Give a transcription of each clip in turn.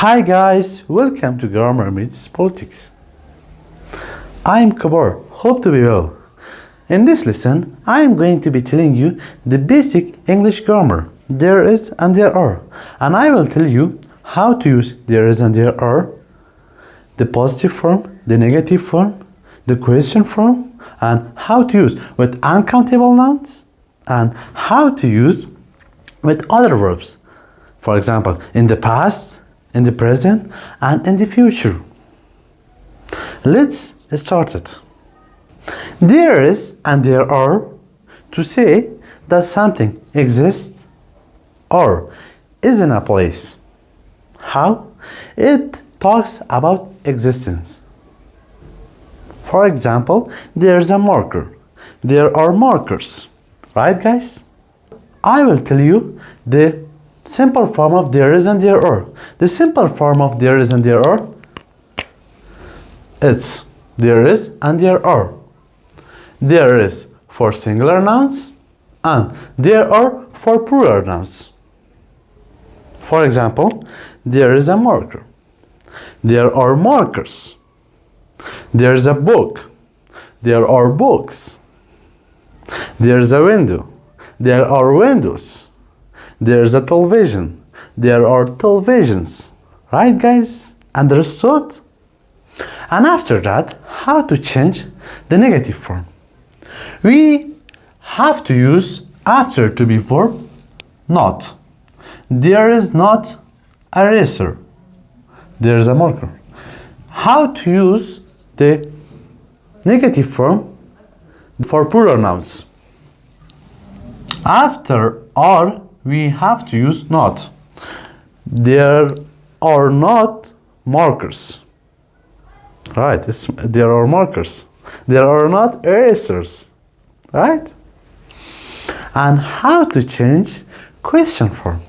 Hi guys, welcome to Grammar Meets Politics. I'm Kabar, hope to be well. In this lesson, I am going to be telling you the basic English grammar, there is and there are, and I will tell you how to use there is and there are, the positive form, the negative form, the question form, and how to use with uncountable nouns, and how to use with other verbs. For example, in the past, in the present, and in the future. Let's start it. There is and there are to say that something exists or is in a place. How? It talks about existence. For example, there's a marker. There are markers. Right, guys? I will tell you the simple form of there is and there are. The simple form of there is and there are, it's there is and there are. There is for singular nouns and there are for plural nouns. For example, there is a marker. There are markers. There is a book. There are books. There is a window. There are windows. There's a television. There are televisions. Right, guys? Understood? And after that, how to change the negative form? We have to use after to be verb not. There is not a eraser. There is a marker. How to use the negative form for plural nouns? After are, we have to use not. There are not markers. Right, there are markers. There are not erasers. Right? And how to change question form?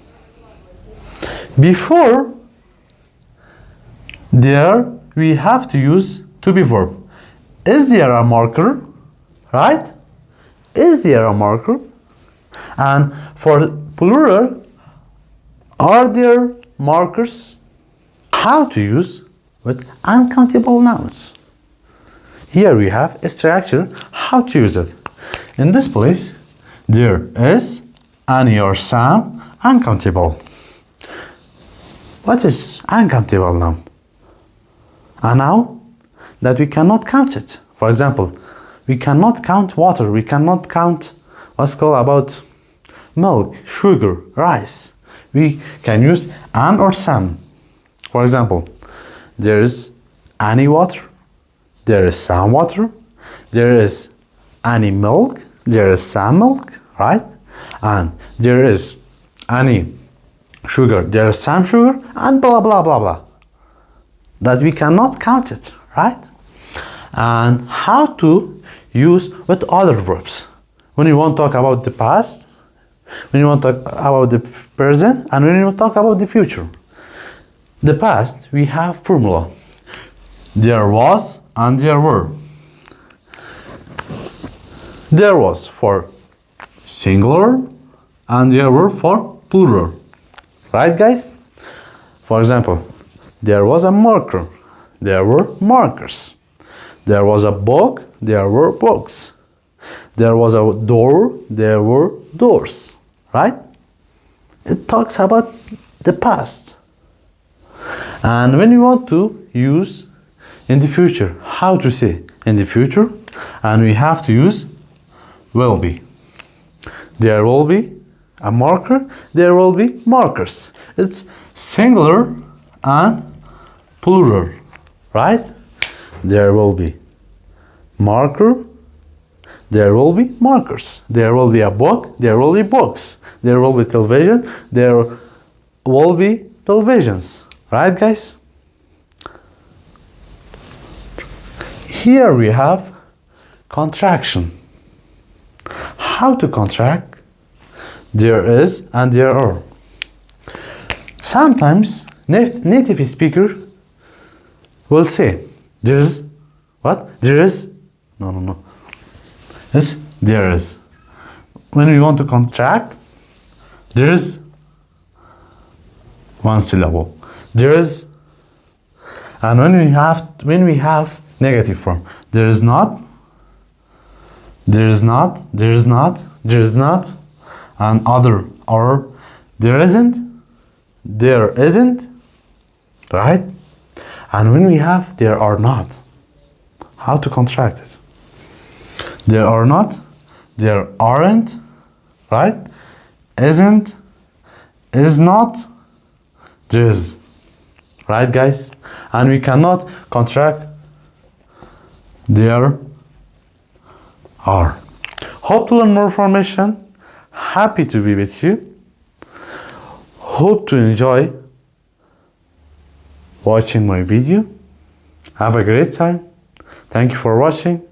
Before there, we have to use to be verb. Is there a marker? Right? Is there a marker? And for plural, are there markers? How to use with uncountable nouns? Here we have a structure, how to use it. In this place, there is any or some uncountable. What is uncountable noun? A noun that we cannot count it. For example, we cannot count water, we cannot count what's called about milk, sugar, rice. We can use an or some. For example, there is any water, there is some water, there is any milk, there is some milk, right? And there is any sugar, there is some sugar, and blah blah blah blah. That we cannot count it, right? And how to use with other verbs. When you want to talk about the past, when you want to talk about the present, and when you talk about the future. The past, we have formula. There was and there were. There was for singular and there were for plural. Right, guys? For example, there was a marker. There were markers. There was a book. There were books. There was a door. There were doors. Right? It talks about the past. And when you want to use in the future, how to say in the future, and we have to use will be. There will be a marker, there will be markers. It's singular and plural, right? There will be marker, there will be markers. There will be a book, there will be books. There will be television, there will be televisions. Right, guys? Here we have contraction. How to contract? There is and there are. Sometimes native speaker will say, there is, what? There is? No. Yes, there is. When we want to contract, there is one syllable. There is, and when we have negative form, there is not, there is not, there is not, there is not, and other, or there isn't, right? And when we have there are not, how to contract it? There are not, there aren't, right? Isn't, is not, there is, right guys? And we cannot contract there are. Hope to learn more information. Happy to be with you. Hope to enjoy watching my video. Have a great time. Thank you for watching.